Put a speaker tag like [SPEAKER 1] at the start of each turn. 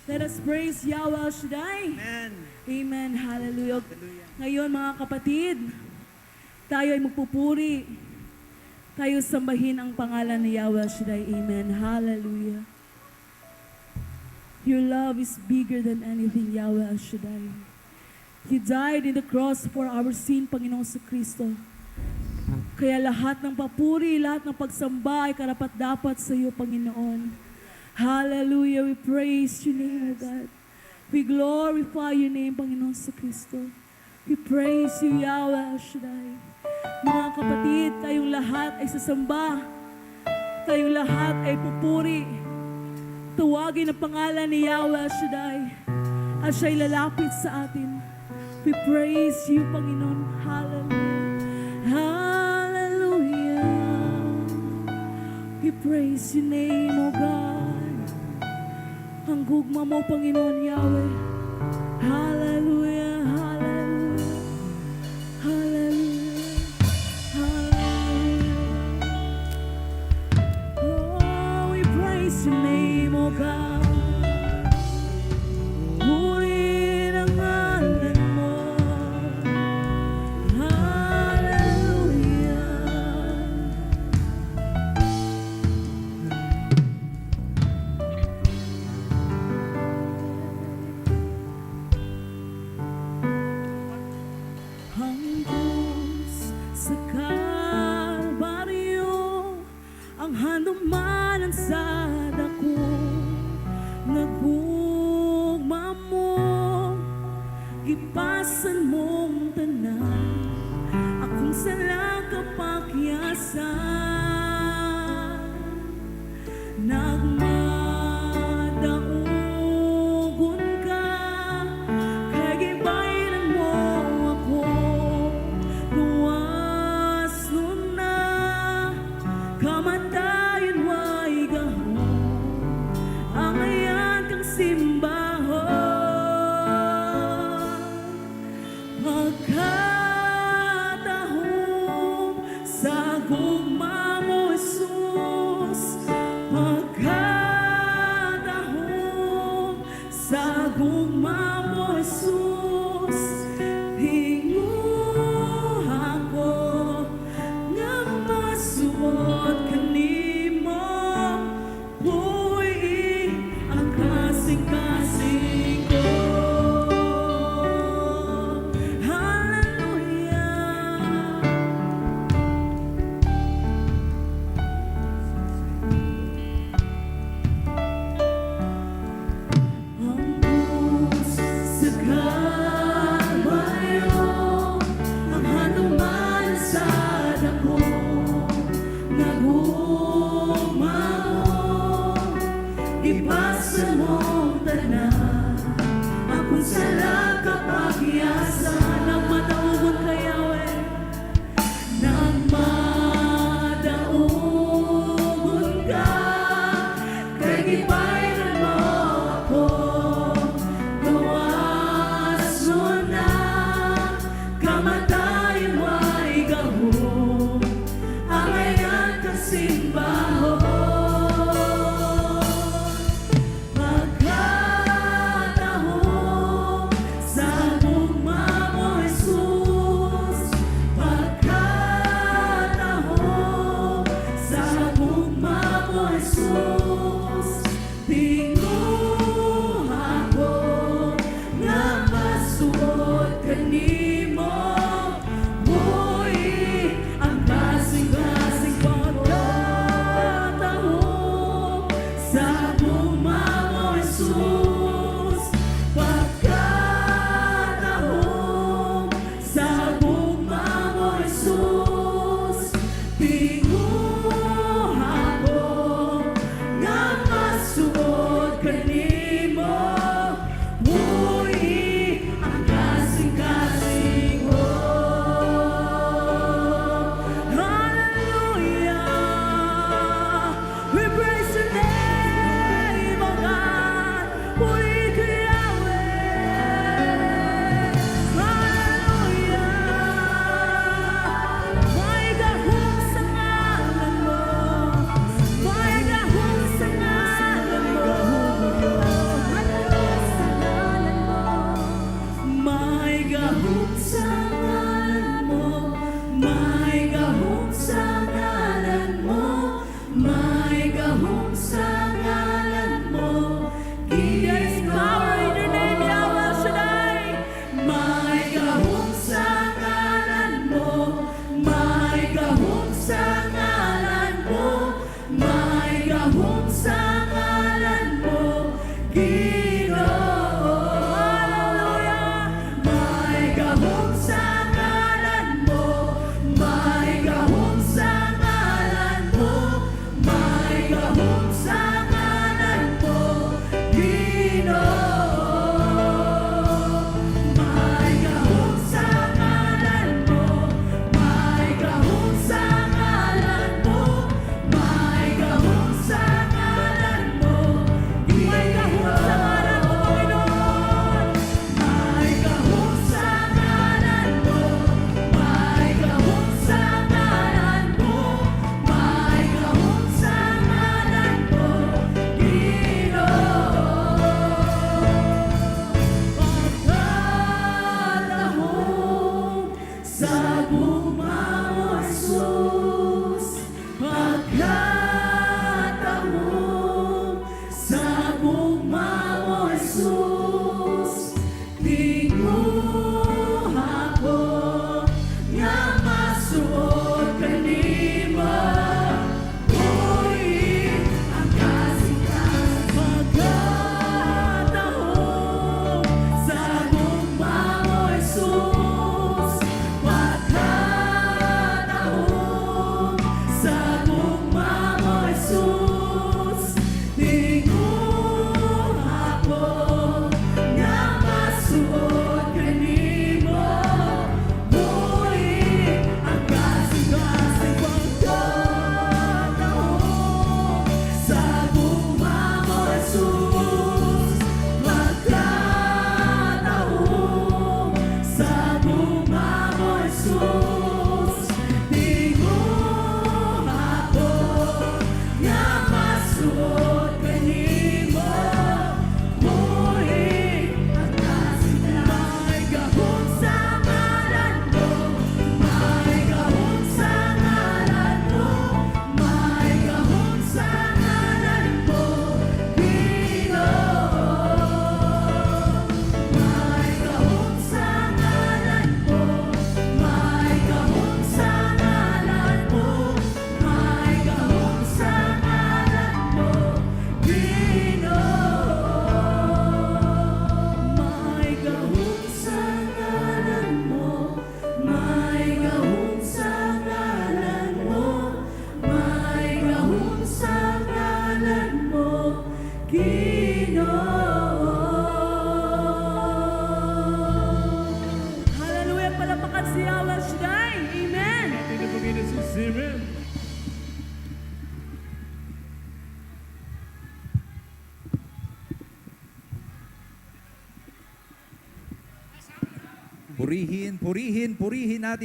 [SPEAKER 1] Let us praise Yahweh El Shaddai.
[SPEAKER 2] Amen.
[SPEAKER 1] Amen. Hallelujah.
[SPEAKER 2] Hallelujah.
[SPEAKER 1] Ngayon mga kapatid, tayo ay magpupuri. Tayo sambahin ang pangalan ni Yahweh El Shaddai. Amen. Hallelujah. Your love is bigger than anything, Yahweh El Shaddai. You died in the cross for our sin, Panginoong Kristo. Kaya lahat ng papuri, lahat ng pagsamba ay karapat-dapat sa iyo, Panginoon. Hallelujah. We praise your name, O God. We glorify your name, Panginoon Kristo. We praise you, Yahweh El Shaddai. Mga kapatid, tayong lahat ay sasamba. Tayong lahat ay pupuri. Tawagin ang pangalan ni Yahweh El Shaddai at siya'y lalapit sa atin. We praise you, Panginoon. Hallelujah. Hallelujah. We praise your name, O God. Ang gugma mo, Panginoon Yahweh. Hallelujah. Hallelujah. Hallelujah. Hallelujah. Oh, we praise your name, O God. Ipasan mong tanan, akong sala kapakyasan. Nagmadaugon ka, kay gibayran mo ako. Luwas nun na, kamatayon way gahon, ang ayan kang simbahon. Pagkatahong sa gugma mo, Jesus. Pagkatahong sa gugma mo, Jesus. Hinguh ako nga masuot kanimo. Puy ang kasing-kasing ko. Ipasan mong tanan, akong sala kapakyasan. Nagmadaugon ka, Yahweh. Nagmadaugon ka, kay gibayran mo ako. Gawas mo na, kamatayon way gahon, ang ayan kang simbahon. Pagkatahong Ginoo. Hallelujah. May gahom sa ngalan mo, may gahom sa ngalan mo, may gahom sa ngalan mo, Ginoo. May gahom sa ngalan mo, may gahom sa ngalan mo, may gahom sa ngalan mo, may gahom sa ngalan mo, Panginoon. May gahom sa ngalan mo, may gahom sa ngalan mo, may gahom sa ngalan mo, Ginoo. Pagkatahong sa bumamo, Jesus. Pagkatahong sa bumamo, Jesus. Tinguha ko nga masuot kanimo. Uy, ang kasikas. Pagkatahong sa bumamo, Jesus. Pagkatahong sa bumamo, Jesus. Tinguha ko nga masuot kanimo. Uy, ang kasikas. Pagkatahong sa bumamo, Jesus. Pagkatahong sa bumamo, Jesus. Tinguha ko nga masuot kanimo. Uy, ang kasikas. May gahom sa ngalan mo, may gahom sa ngalan mo, may gahom sa ngalan mo, Ginoo. May gahom sa ngalan mo, may gahom sa ngalan mo, may gahom sa ngalan mo, Ginoo. May gahom sa ngalan mo, may gahom sa ngalan mo, may gahom sa ngalan mo, Ginoo. Hallelujah, palapakan si Yahweh Shaddai. Amen.
[SPEAKER 2] Atin na Panginoon Jesus. Amen.
[SPEAKER 3] Purihin, purihin, purihin natin